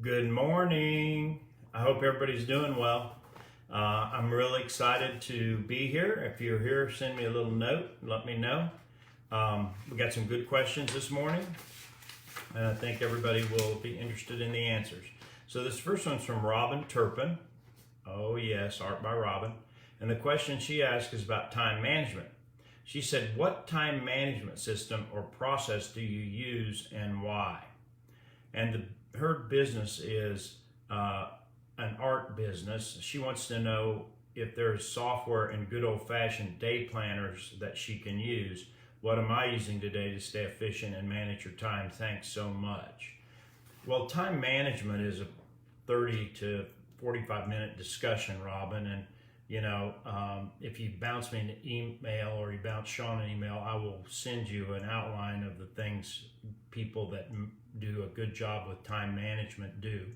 Good morning. I hope everybody's doing well. I'm really excited to be here. If you're here, send me a little note. Let me know. We got some good questions this morning, and I think everybody will be interested in the answers. So this first one's from Robin Turpin. Oh yes, Art by Robin. And the question she asked is about time management. She said, what time management system or process do you use and why? And her business is an art business. She wants to know if there's software and good old-fashioned day planners that she can use. What am I using today to stay efficient and manage your time? Thanks so much. Well, time management is a 30 to 45 minute discussion, Robin, and if you bounce me an email or you bounce Sean an email, I will send you an outline of the things people that do a good job with time management do.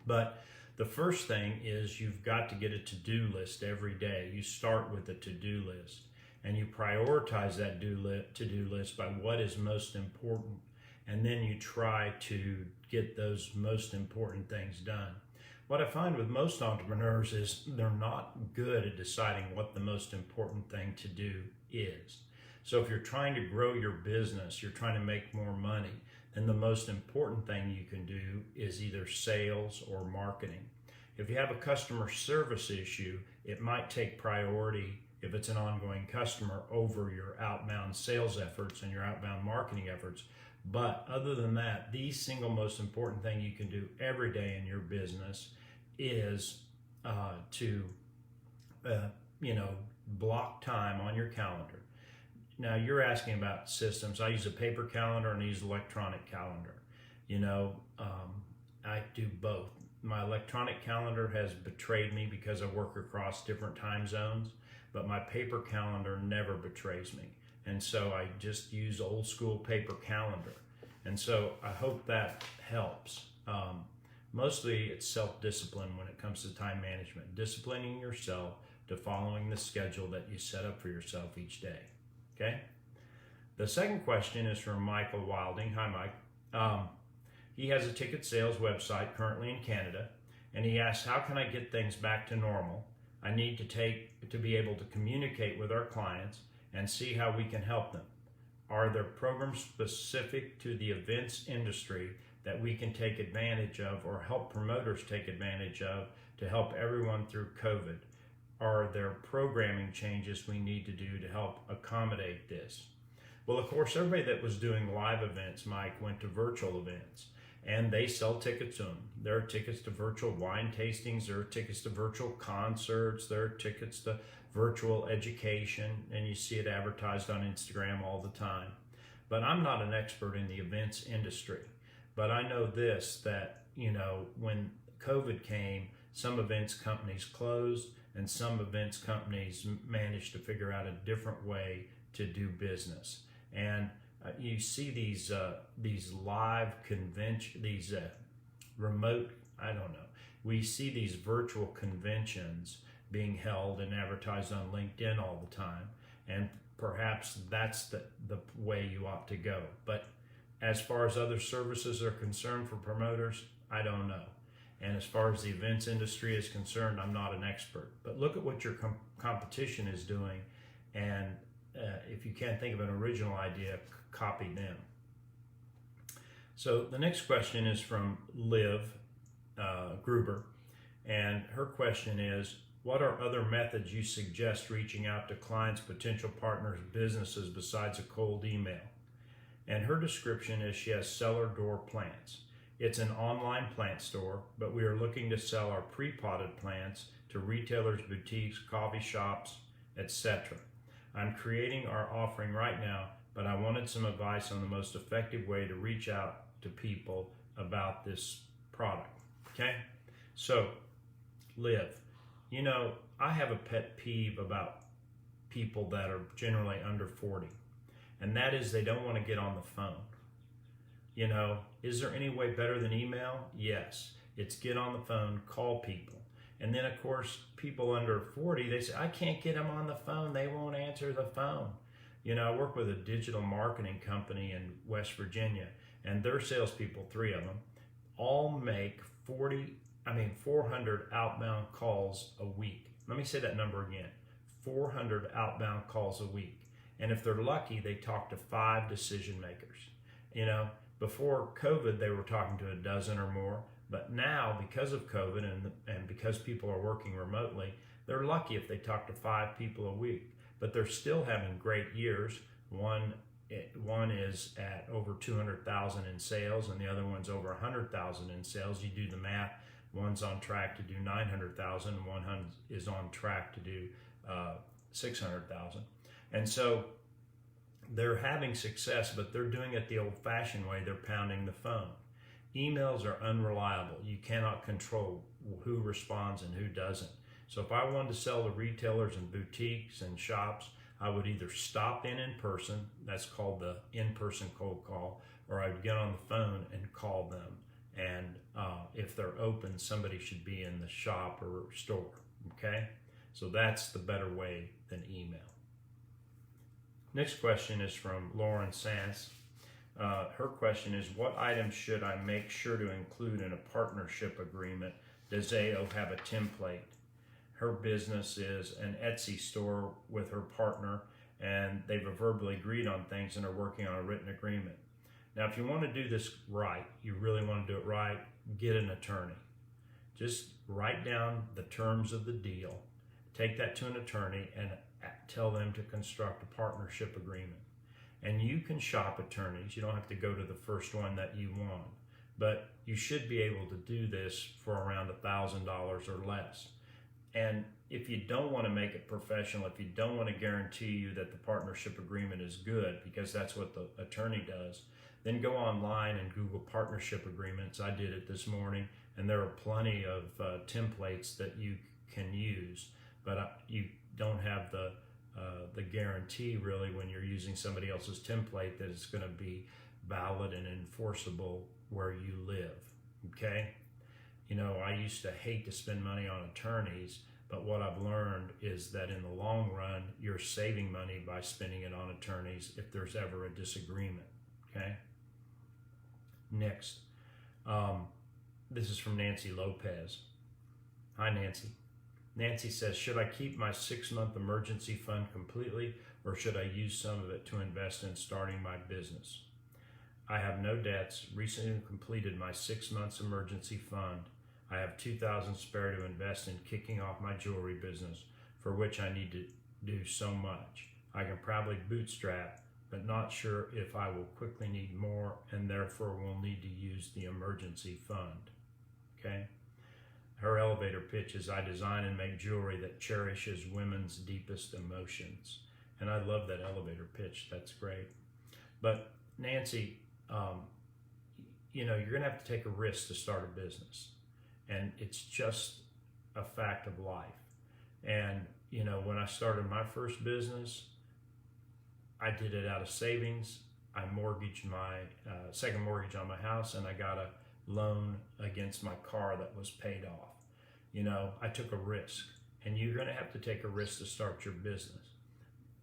But the first thing is you've got to get a to-do list every day. You start with a to-do list and you prioritize that to-do list by what is most important, and then you try to get those most important things done. What I find with most entrepreneurs is they're not good at deciding what the most important thing to do is. So if you're trying to grow your business, you're trying to make more money, then the most important thing you can do is either sales or marketing. If you have a customer service issue, it might take priority if it's an ongoing customer over your outbound sales efforts and your outbound marketing efforts. But other than that, the single most important thing you can do every day in your business is to block time on your calendar. Now you're asking about systems. I use a paper calendar and I use electronic calendar. I do both. My electronic calendar has betrayed me because I work across different time zones, but my paper calendar never betrays me. And so I just use old school paper calendar. And so I hope that helps. Mostly it's self-discipline when it comes to time management, disciplining yourself to following the schedule that you set up for yourself each day. Okay. The second question is from Michael Wilding. Hi, Mike. He has a ticket sales website currently in Canada, and he asks, how can I get things back to normal? I need to be able to communicate with our clients and see how we can help them. Are there programs specific to the events industry that we can take advantage of or help promoters take advantage of to help everyone through COVID? Are there programming changes we need to do to help accommodate this? Well, of course, everybody that was doing live events, Mike, went to virtual events, and they sell tickets to them. There are tickets to virtual wine tastings, there are tickets to virtual concerts, there are tickets to virtual education, and you see it advertised on Instagram all the time. But I'm not an expert in the events industry. But I know this, that, when COVID came, some events companies closed and some events companies managed to figure out a different way to do business. And you see these live convention, these remote, we see these virtual conventions being held and advertised on LinkedIn all the time. And perhaps that's the way you ought to go. But as far as other services are concerned for promoters, I don't know. And as far as the events industry is concerned, I'm not an expert. But look at what your competition is doing, and if you can't think of an original idea, copy them. So the next question is from Liv Gruber, and her question is, what are other methods you suggest reaching out to clients, potential partners, businesses besides a cold email? And her description is she has cellar door plants. It's an online plant store, but we are looking to sell our pre-potted plants to retailers, boutiques, coffee shops, etc. I'm creating our offering right now, but I wanted some advice on the most effective way to reach out to people about this product. Okay? So, Liv, I have a pet peeve about people that are generally under 40. And that is they don't want to get on the phone. Is there any way better than email? Yes. It's get on the phone, call people. And then, of course, people under 40, they say, I can't get them on the phone. They won't answer the phone. I work with a digital marketing company in West Virginia, and their salespeople, 3 of them, all make 400 outbound calls a week. Let me say that number again, 400 outbound calls a week. And if they're lucky, they talk to 5 decision makers. You know, before COVID, they were talking to a dozen or more. But now, because of COVID and because people are working remotely, they're lucky if they talk to 5 people a week. But they're still having great years. One is at over 200,000 in sales, and the other one's over 100,000 in sales. You do the math. One's on track to do 900,000. One is on track to do 600,000. And so they're having success, but they're doing it the old-fashioned way. They're pounding the phone. Emails are unreliable. You cannot control who responds and who doesn't. So if I wanted to sell to retailers and boutiques and shops, I would either stop in person, that's called the in-person cold call, or I'd get on the phone and call them. And if they're open, somebody should be in the shop or store, okay? So that's the better way than email. Next question is from Lauren Sands. Her question is, what items should I make sure to include in a partnership agreement? Does AO have a template? Her business is an Etsy store with her partner, and they've verbally agreed on things and are working on a written agreement. Now, if you want to do this right, you really want to do it right, get an attorney. Just write down the terms of the deal, take that to an attorney, and tell them to construct a partnership agreement. And you can shop attorneys. You don't have to go to the first one that you want, but you should be able to do this for around $1,000 or less. And if you don't want to make it professional, if you don't want to guarantee you that the partnership agreement is good, because that's what the attorney does, then go online and Google partnership agreements. I did it this morning, and there are plenty of templates that you can use, but you don't have the guarantee really when you're using somebody else's template that it's going to be valid and enforceable where you live, okay? You know, I used to hate to spend money on attorneys, but what I've learned is that in the long run, you're saving money by spending it on attorneys if there's ever a disagreement, okay? Next, this is from Nancy Lopez. Hi, Nancy. Nancy says, should I keep my 6-month emergency fund completely, or should I use some of it to invest in starting my business? I have no debts, recently completed my 6 months emergency fund. I have $2,000 spare to invest in kicking off my jewelry business, for which I need to do so much. I can probably bootstrap, but not sure if I will quickly need more and therefore will need to use the emergency fund, okay? Her elevator pitch is, I design and make jewelry that cherishes women's deepest emotions. And I love that elevator pitch. That's great. But Nancy, you know, you're going to have to take a risk to start a business. And it's just a fact of life. And, you know, when I started my first business, I did it out of savings. I mortgaged my second mortgage on my house, and I got a loan against my car that was paid off. You know, I took a risk, and you're going to have to take a risk to start your business.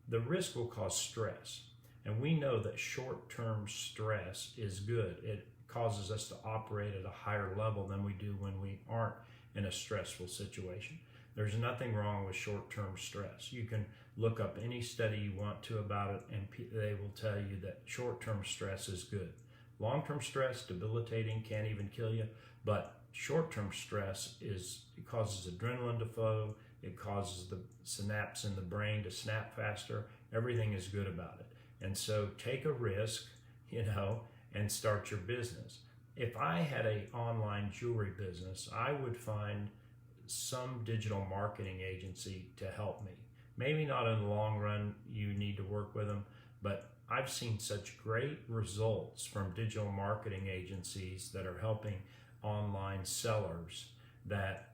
The risk will cause stress, and we know that short-term stress is good. It causes us to operate at a higher level than we do when we aren't in a stressful situation. There's nothing wrong with short-term stress. You can look up any study you want to about it, and they will tell you that short-term stress is good. Long-term stress, debilitating, can't even kill you, but short-term stress it causes adrenaline to flow, it causes the synapse in the brain to snap faster. Everything is good about it. And so take a risk, you know, and start your business. If I had an online jewelry business, I would find some digital marketing agency to help me. Maybe not in the long run, you need to work with them, but I've seen such great results from digital marketing agencies that are helping online sellers that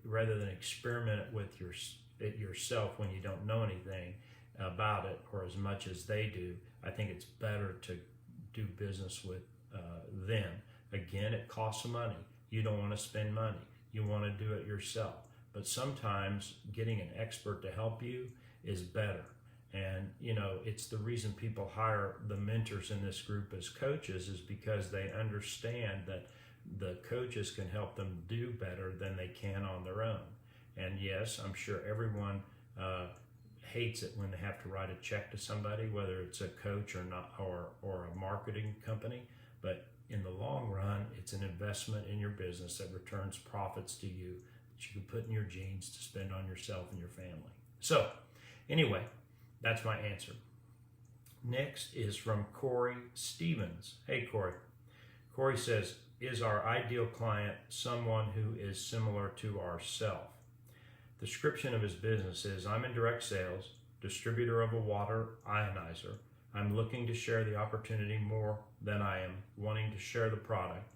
rather than experiment with it yourself when you don't know anything about it or as much as they do, I think it's better to do business with them. Again, it costs money. You don't want to spend money. You want to do it yourself. But sometimes getting an expert to help you is better. And, you know, it's the reason people hire the mentors in this group as coaches is because they understand that the coaches can help them do better than they can on their own. And yes, I'm sure everyone hates it when they have to write a check to somebody, whether it's a coach or not, or a marketing company. But in the long run, it's an investment in your business that returns profits to you that you can put in your jeans to spend on yourself and your family. So anyway, that's my answer. Next is from Corey Stevens. Hey, Corey. Corey says, is our ideal client someone who is similar to ourself? The description of his business is, I'm in direct sales, distributor of a water ionizer. I'm looking to share the opportunity more than I am wanting to share the product.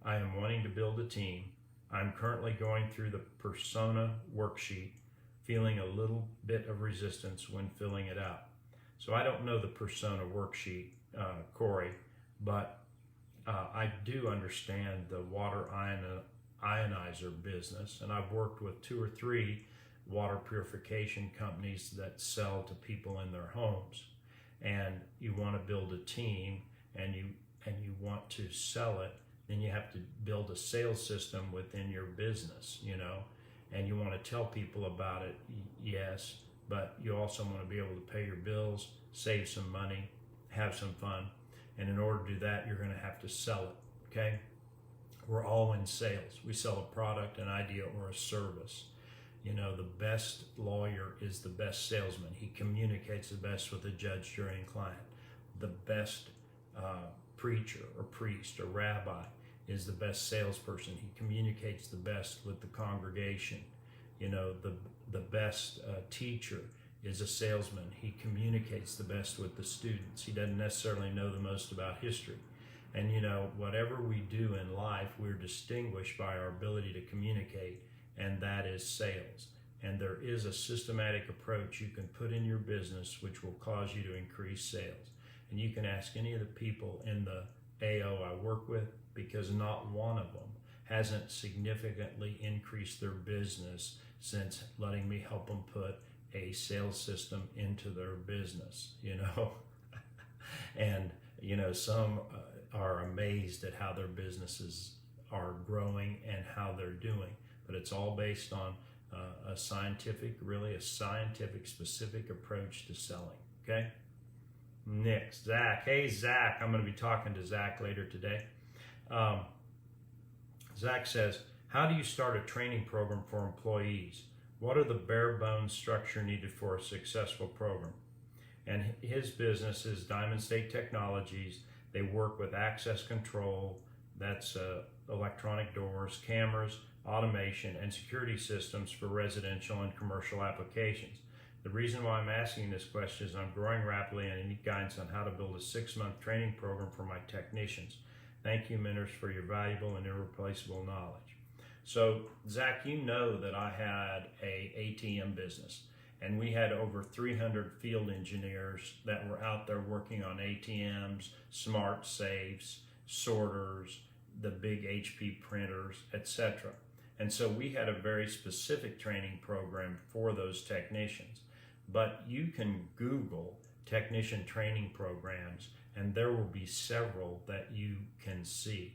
I am wanting to build a team. I'm currently going through the persona worksheet, feeling a little bit of resistance when filling it out. So I don't know the persona worksheet, Corey, but I do understand the water ionizer business, and I've worked with 2 or 3 water purification companies that sell to people in their homes. And you want to build a team, and you want to sell it, then you have to build a sales system within your business, and you want to tell people about it, yes, but you also want to be able to pay your bills, save some money, have some fun. And in order to do that, you're going to have to sell it, okay? We're all in sales. We sell a product, an idea, or a service. The best lawyer is the best salesman. He communicates the best with the judge, jury, and client. The best preacher or priest or rabbi is the best salesperson. He communicates the best with the congregation. The best teacher is a salesman. He communicates the best with the students. He doesn't necessarily know the most about history. And whatever we do in life, we're distinguished by our ability to communicate, and that is sales. And there is a systematic approach you can put in your business which will cause you to increase sales. And you can ask any of the people in the AO I work with, because not one of them hasn't significantly increased their business since letting me help them put a sales system into their business, and some are amazed at how their businesses are growing and how they're doing, but it's all based on a scientific specific approach to selling. Okay. Next, Zach. Hey, Zach. I'm going to be talking to Zach later today. Zach says, how do you start a training program for employees? What are the bare bones structure needed for a successful program? And his business is Diamond State Technologies. They work with access control, that's electronic doors, cameras, automation, and security systems for residential and commercial applications. The reason why I'm asking this question is I'm growing rapidly and I need guidance on how to build a 6-month training program for my technicians. Thank you, mentors, for your valuable and irreplaceable knowledge. So, Zach, that I had a ATM business, and we had over 300 field engineers that were out there working on ATMs, smart safes, sorters, the big HP printers, etc. And so we had a very specific training program for those technicians. But you can Google technician training programs, and there will be several that you can see.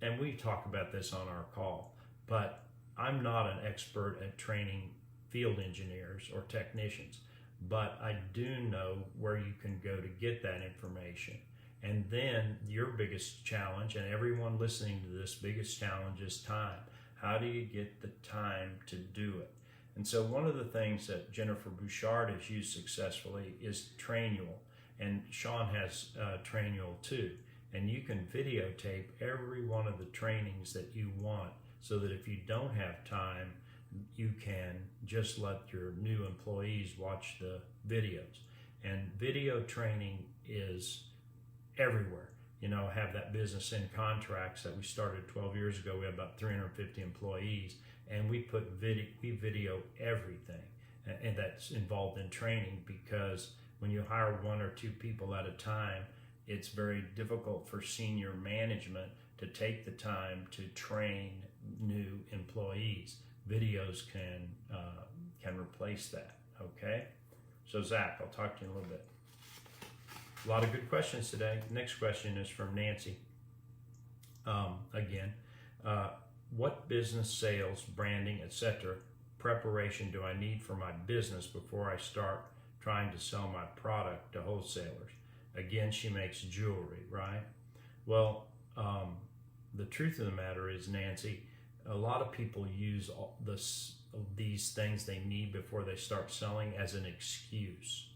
And we talk about this on our call, but I'm not an expert at training field engineers or technicians, but I do know where you can go to get that information. And then your biggest challenge, and everyone listening to this biggest challenge, is time. How do you get the time to do it? And so one of the things that Jennifer Bouchard has used successfully is Trainual, and Sean has Trainual too. And you can videotape every one of the trainings that you want, so that if you don't have time, you can just let your new employees watch the videos. And video training is everywhere. I have that business in contracts that we started 12 years ago. We have about 350 employees, and we video everything, and that's involved in training, because when you hire 1 or 2 people at a time, it's very difficult for senior management to take the time to train new employees. Videos can replace that. Okay, so Zach, I'll talk to you in a little bit. A lot of good questions today. Next question is from Nancy. Again, what business, sales, branding, etc. preparation do I need for my business before I start trying to sell my product to wholesalers? Again, she makes jewelry, right? Well, the truth of the matter is, Nancy, a lot of people use these things they need before they start selling as an excuse.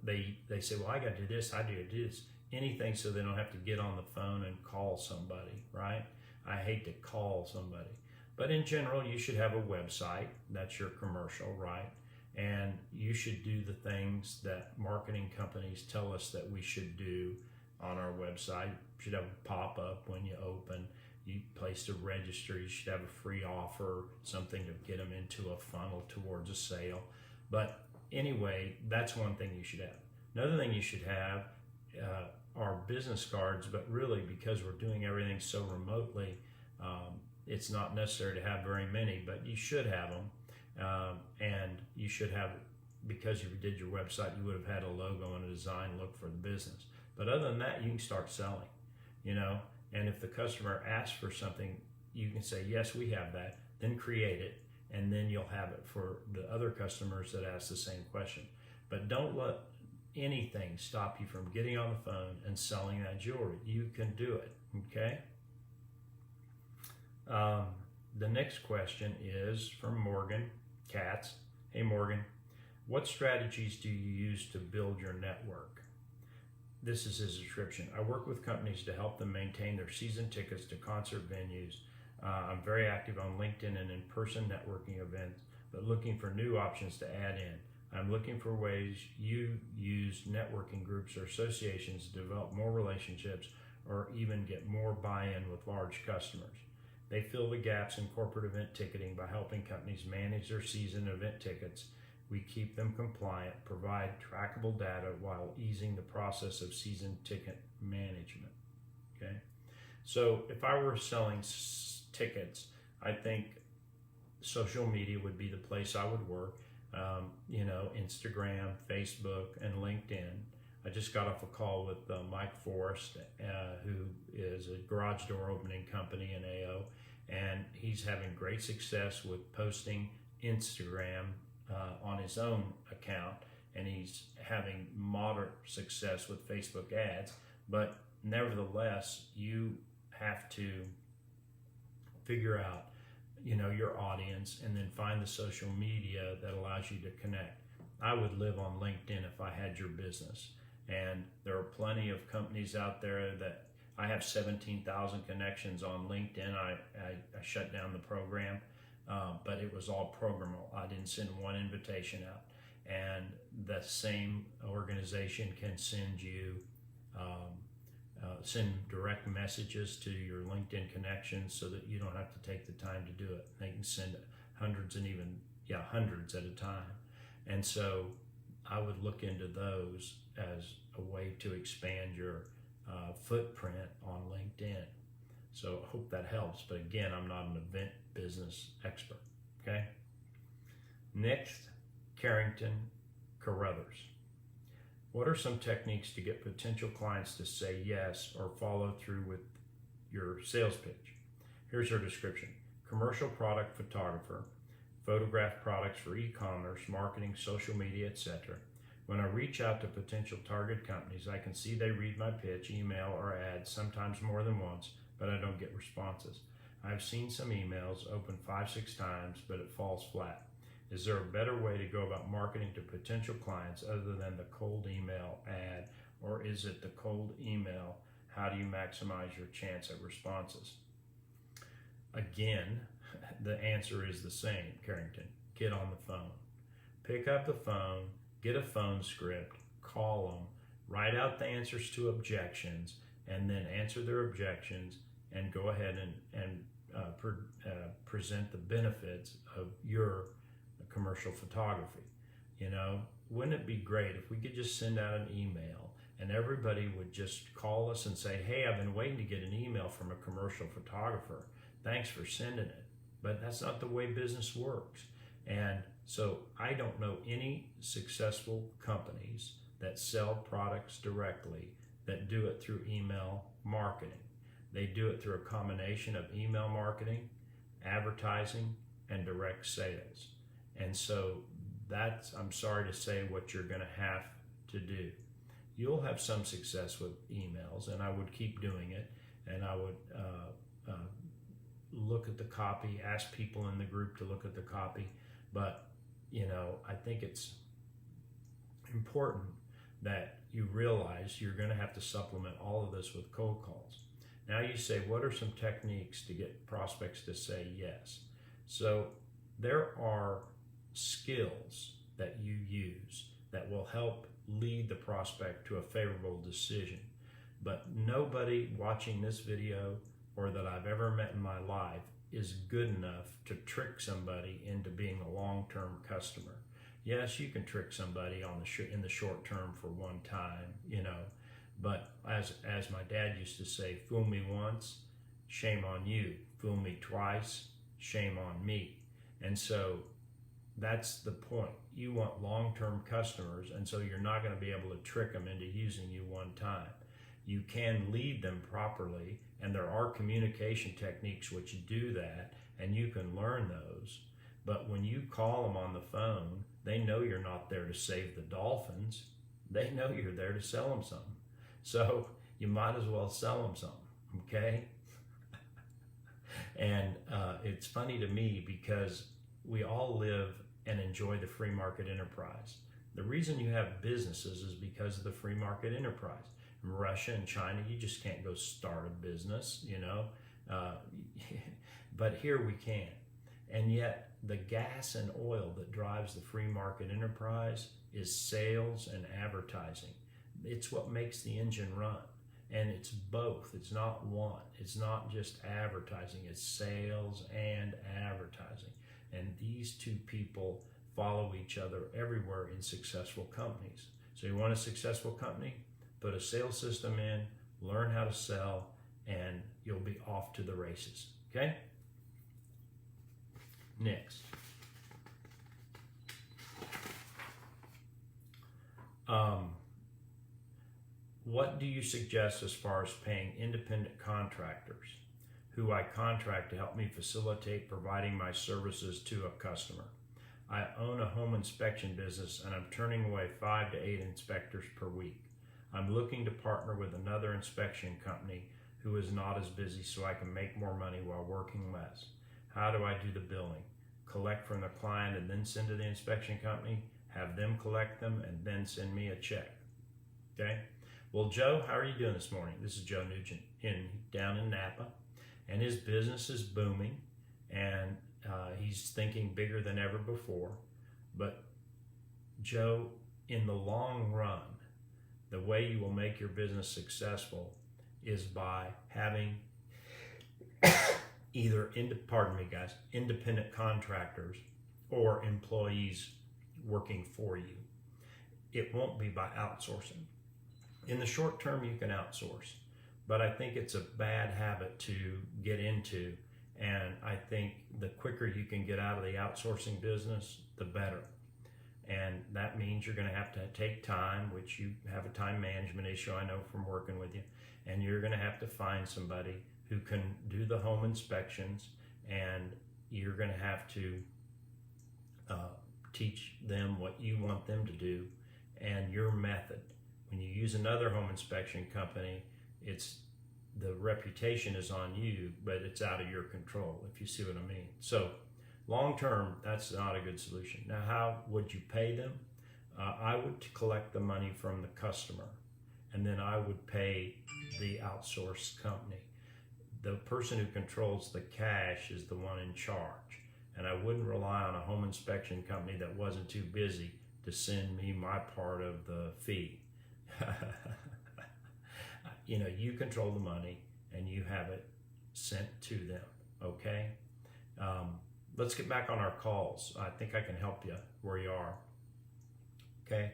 They say, well, I got to do this, I do this, anything so they don't have to get on the phone and call somebody, right? I hate to call somebody. But in general, you should have a website. That's your commercial, right? And you should do the things that marketing companies tell us that we should do on our website. You should have a pop-up when you open. You place to register. You should have a free offer, something to get them into a funnel towards a sale. But anyway, that's one thing you should have. Another thing you should have are business cards, but really because we're doing everything so remotely, it's not necessary to have very many, but you should have them. And you should have, because you did your website, you would have had a logo and a design look for the business. But other than that, you can start selling, and if the customer asks for something, you can say, yes, we have that, then create it, and then you'll have it for the other customers that ask the same question. But don't let anything stop you from getting on the phone and selling that jewelry. You can do it, okay? The next question is from Morgan Katz. Hey Morgan, what strategies do you use to build your network? This is his description. I work with companies to help them maintain their season tickets to concert venues. I'm very active on LinkedIn and in-person networking events, but looking for new options to add in. I'm looking for ways you use networking groups or associations to develop more relationships or even get more buy-in with large customers. They fill the gaps in corporate event ticketing by helping companies manage their season event tickets. We keep them compliant, provide trackable data while easing the process of season ticket management. Okay, so if I were selling tickets, I think social media would be the place I would work. Instagram, Facebook, and LinkedIn. I just got off a call with Mike Forrest, who is a garage door opening company in AO, and he's having great success with posting Instagram on his own account, and he's having moderate success with Facebook ads. But nevertheless, you have to figure out your audience and then find the social media that allows you to connect. I would live on LinkedIn if I had your business, and there are plenty of companies out there that I have 17,000 connections on LinkedIn. I shut down the program, but it was all programmable. I didn't send one invitation out, and the same organization can send you send direct messages to your LinkedIn connections so that you don't have to take the time to do it. They can send hundreds and even hundreds at a time. And so I would look into those as a way to expand your footprint on LinkedIn. So I hope that helps. But again, I'm not an event business expert. Okay. Next, Carrington Carruthers. What are some techniques to get potential clients to say yes or follow through with your sales pitch? Here's her description. Commercial product photographer, photograph products for e-commerce, marketing, social media, etc. When I reach out to potential target companies, I can see they read my pitch, email, or ad, sometimes more than once, but I don't get responses. I've seen some emails open 5-6 times, but it falls flat. Is there a better way to go about marketing to potential clients other than the cold email ad, or is it the cold email? How do you maximize your chance at responses? Again, the answer is the same, Carrington. Get on the phone. Pick up the phone, get a phone script, call them, write out the answers to objections, and then answer their objections and go ahead and present the benefits of your commercial photography. Wouldn't it be great if we could just send out an email and everybody would just call us and say, hey, I've been waiting to get an email from a commercial photographer. Thanks for sending it. But that's not the way business works. And so I don't know any successful companies that sell products directly that do it through email marketing. They do it through a combination of email marketing, advertising, and direct sales. And so that's, I'm sorry to say, what you're going to have to do. You'll have some success with emails, and I would keep doing it, and I would look at the copy, ask people in the group to look at the copy. But, you know, I think it's important that you realize you're going to have to supplement all of this with cold calls. Now you say, what are some techniques to get prospects to say yes? So there are skills that you use that will help lead the prospect to a favorable decision. But nobody watching this video or that I've ever met in my life is good enough to trick somebody into being a long-term customer. Yes, you can trick somebody in the short term for one time, you know, but as my dad used to say, fool me once, shame on you. Fool me twice, shame on me. And so that's the point. You want long-term customers, and so you're not going to be able to trick them into using you one time. You can lead them properly, and there are communication techniques which do that, and you can learn those. But when you call them on the phone, they know you're not there to save the dolphins. They know you're there to sell them something. So you might as well sell them something, okay? And it's funny to me because we all live and enjoy the free market enterprise. The reason you have businesses is because of the free market enterprise. In Russia and China, you just can't go start a business, you know, but here we can. And yet the gas and oil that drives the free market enterprise is sales and advertising. It's what makes the engine run. And it's both. It's not one. It's not just advertising. It's sales and advertising. And these two people follow each other everywhere in successful companies. So you want a successful company? Put a sales system in, learn how to sell, and you'll be off to the races. Okay? Next. What do you suggest as far as paying independent contractors who I contract to help me facilitate providing my services to a customer? I own a home inspection business and I'm turning away 5 to 8 inspectors per week. I'm looking to partner with another inspection company who is not as busy so I can make more money while working less. How do I do the billing? Collect from the client and then send to the inspection company, have them collect them, and then send me a check. Okay? Well, Joe, how are you doing this morning? This is Joe Nugent down in Napa, and his business is booming, and he's thinking bigger than ever before. But Joe, in the long run, the way you will make your business successful is by having either independent contractors or employees working for you. It won't be by outsourcing. In the short term, you can outsource, but I think it's a bad habit to get into, and I think the quicker you can get out of the outsourcing business, the better. And that means you're going to have to take time, which you have a time management issue, I know from working with you, and you're going to have to find somebody who can do the home inspections, and you're going to have to teach them what you want them to do and your method. When you use another home inspection company, the reputation is on you, but it's out of your control, if you see what I mean. So long term, that's not a good solution. Now, how would you pay them? I would collect the money from the customer, and then I would pay the outsourced company. The person who controls the cash is the one in charge, and I wouldn't rely on a home inspection company that wasn't too busy to send me my part of the fee. You know, you control the money and you have it sent to them, okay? Let's get back on our calls. I think I can help you where you are. Okay,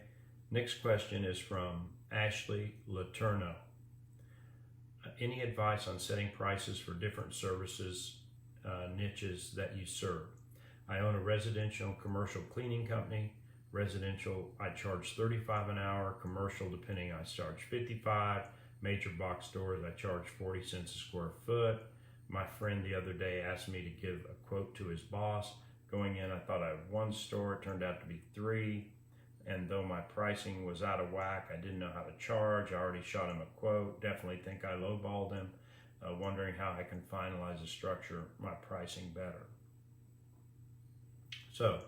next question is from Ashley Laterno. Any advice on setting prices for different services, niches that you serve? I own a residential and commercial cleaning company. Residential, I charge $35 an hour. Commercial, depending, I charge $55. Major box stores, I charge 40 cents a square foot. My friend the other day asked me to give a quote to his boss. Going in, I thought I had one store, it turned out to be 3. And though my pricing was out of whack, I didn't know how to charge. I already shot him a quote. Definitely think I lowballed him. Wondering how I can finalize the structure, my pricing better. So,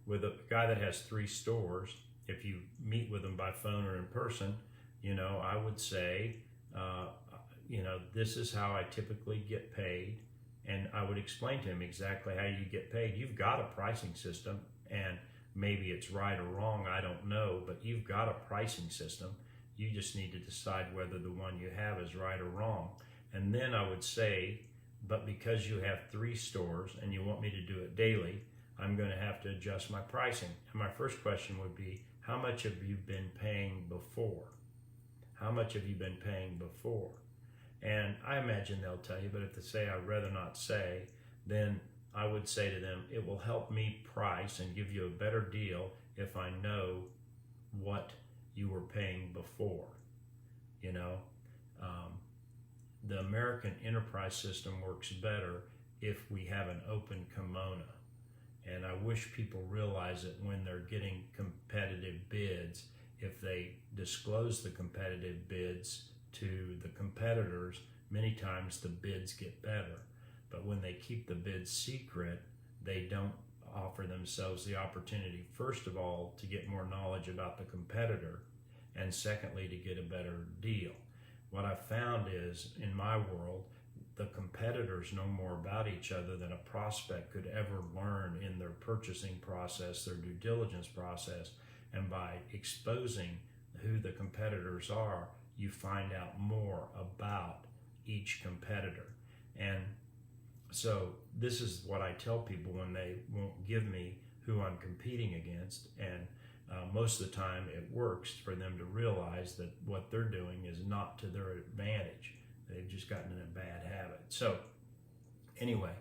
with a guy that has 3 stores, if you meet with him by phone or in person, I would say, this is how I typically get paid. And I would explain to him exactly how you get paid. You've got a pricing system, and maybe it's right or wrong, I don't know, but you've got a pricing system. You just need to decide whether the one you have is right or wrong. And then I would say, but because you have 3 stores and you want me to do it daily, I'm going to have to adjust my pricing. And my first question would be, how much have you been paying before? How much have you been paying before? And I imagine they'll tell you, but if they say I'd rather not say, then I would say to them, it will help me price and give you a better deal if I know what you were paying before. The American enterprise system works better if we have an open kimono. And I wish people realize that when they're getting competitive bids, if they disclose the competitive bids to the competitors, many times the bids get better. But when they keep the bids secret, they don't offer themselves the opportunity, first of all, to get more knowledge about the competitor, and secondly, to get a better deal. What I've found is, in my world, the competitors know more about each other than a prospect could ever learn in their purchasing process, their due diligence process. And by exposing who the competitors are, you find out more about each competitor. And so this is what I tell people when they won't give me who I'm competing against. And most of the time it works for them to realize that what they're doing is not to their advantage. They've just gotten in a bad habit. So anyway,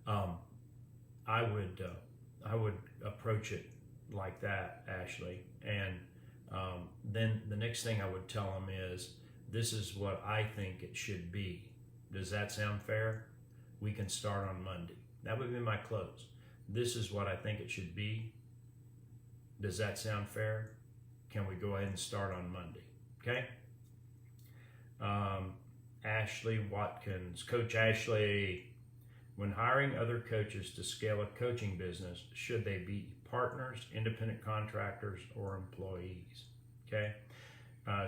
I would approach it like that, Ashley. And then the next thing I would tell them is, this is what I think it should be. Does that sound fair? We can start on Monday. That would be my close. This is what I think it should be. Does that sound fair? Can we go ahead and start on Monday? Okay? Ashley Watkins, Coach Ashley, when hiring other coaches to scale a coaching business, should they be partners, independent contractors, or employees? Okay.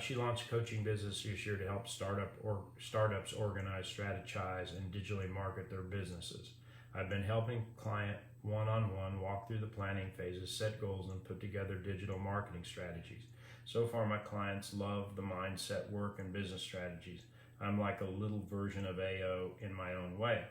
She launched a coaching business this year to help startups organize, strategize, and digitally market their businesses. I've been helping client one-on-one walk through the planning phases, set goals, and put together digital marketing strategies. So far, my clients love the mindset, work, and business strategies. I'm like a little version of AO in my own way.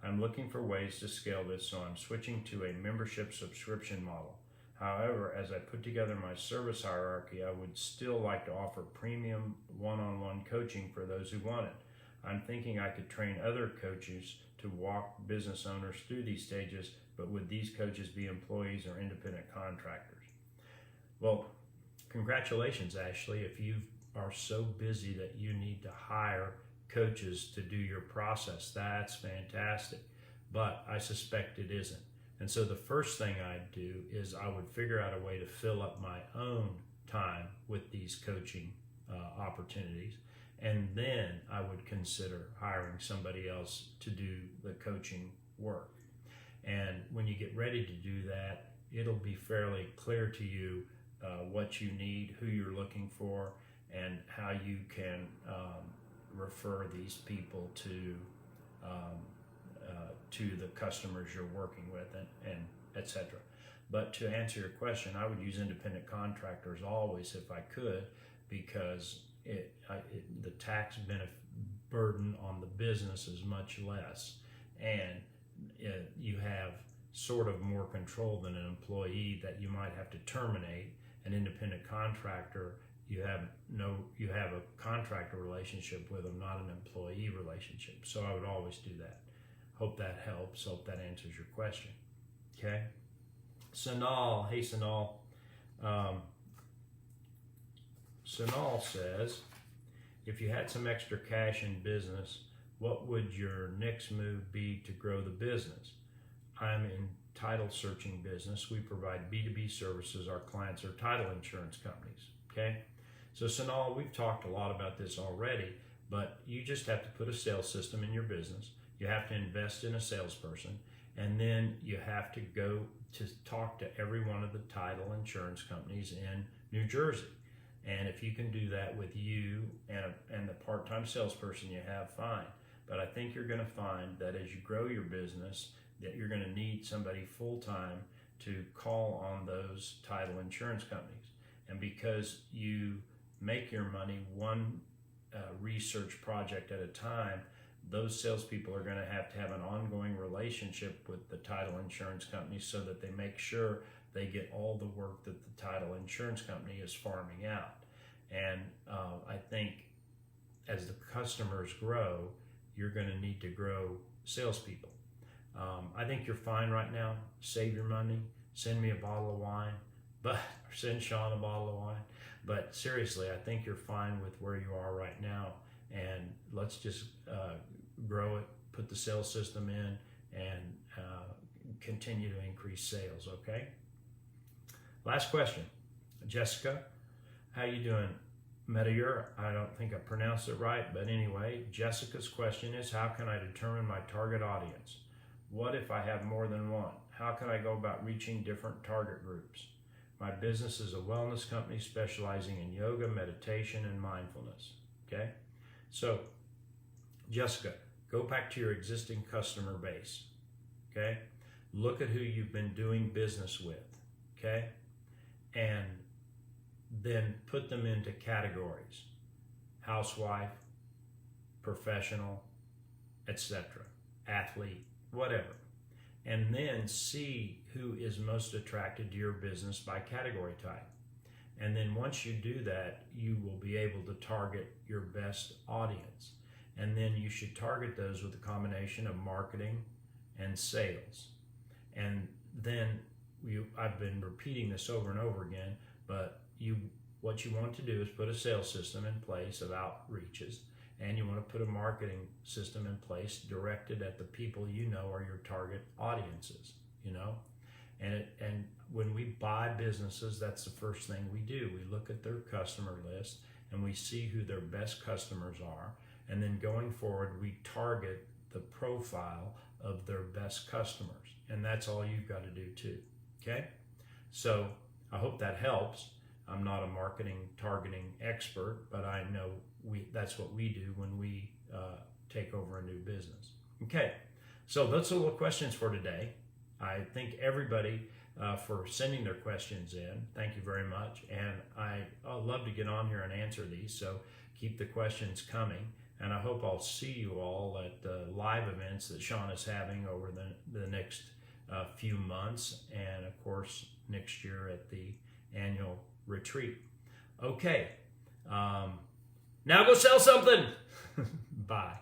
I'm looking for ways to scale this, so I'm switching to a membership subscription model. However, as I put together my service hierarchy, I would still like to offer premium one-on-one coaching for those who want it. I'm thinking I could train other coaches to walk business owners through these stages, but would these coaches be employees or independent contractors? Well, congratulations, Ashley. If you are so busy that you need to hire coaches to do your process, that's fantastic. But I suspect it isn't. And so the first thing I'd do is I would figure out a way to fill up my own time with these coaching opportunities. And then I would consider hiring somebody else to do the coaching work. And when you get ready to do that, it'll be fairly clear to you what you need, who you're looking for, and how you can refer these people to the customers you're working with, and etc. But to answer your question, I would use independent contractors always if I could, because the tax benefit burden on the business is much less, and you have sort of more control than an employee that you might have to terminate. An independent contractor, you have a contractor relationship with them, not an employee relationship. So I would always do that. Hope that helps. Hope that answers your question. Okay. Sanal, hey Sanal. Sanal says, if you had some extra cash in business, what would your next move be to grow the business? I'm in title searching business. We provide B2B services. Our clients are title insurance companies. Okay. So Sonal, we've talked a lot about this already, but you just have to put a sales system in your business. You have to invest in a salesperson, and then you have to go to talk to every one of the title insurance companies in New Jersey. And if you can do that with you and the part-time salesperson you have, fine. But I think you're going to find that as you grow your business, that you're going to need somebody full-time to call on those title insurance companies. And because you make your money one research project at a time, those salespeople are going to have an ongoing relationship with the title insurance company so that they make sure they get all the work that the title insurance company is farming out. And I think as the customers grow, you're going to need to grow salespeople. I think you're fine right now. Save your money. Send me a bottle of wine, or send Sean a bottle of wine. But seriously, I think you're fine with where you are right now. And let's just grow it, put the sales system in, and continue to increase sales, okay? Last question. Jessica, how you doing? Millionaire, I don't think I pronounced it right, but anyway, Jessica's question is, how can I determine my target audience? What if I have more than one? How can I go about reaching different target groups? My business is a wellness company specializing in yoga, meditation, and mindfulness. Okay? So, Jessica, go back to your existing customer base. Okay? Look at who you've been doing business with. Okay? And then put them into categories: housewife, professional, etc., athlete, whatever. And then see who is most attracted to your business by category type. And then once you do that, you will be able to target your best audience. And then you should target those with a combination of marketing and sales. And then I've been repeating this over and over again, but what you want to do is put a sales system in place of outreaches, and you want to put a marketing system in place directed at the people you know are your target audiences, you know? And when we buy businesses, that's the first thing we do. We look at their customer list and we see who their best customers are, and then going forward, we target the profile of their best customers. And that's all you've got to do too, okay? So I hope that helps. I'm not a marketing targeting expert, but I know that's what we do when we take over a new business. Okay, so that's all the questions for today. I thank everybody for sending their questions in. Thank you very much. And I'd love to get on here and answer these, so keep the questions coming. And I hope I'll see you all at the live events that Sean is having over the next few months, and of course next year at the annual retreat. Okay, now go sell something. Bye.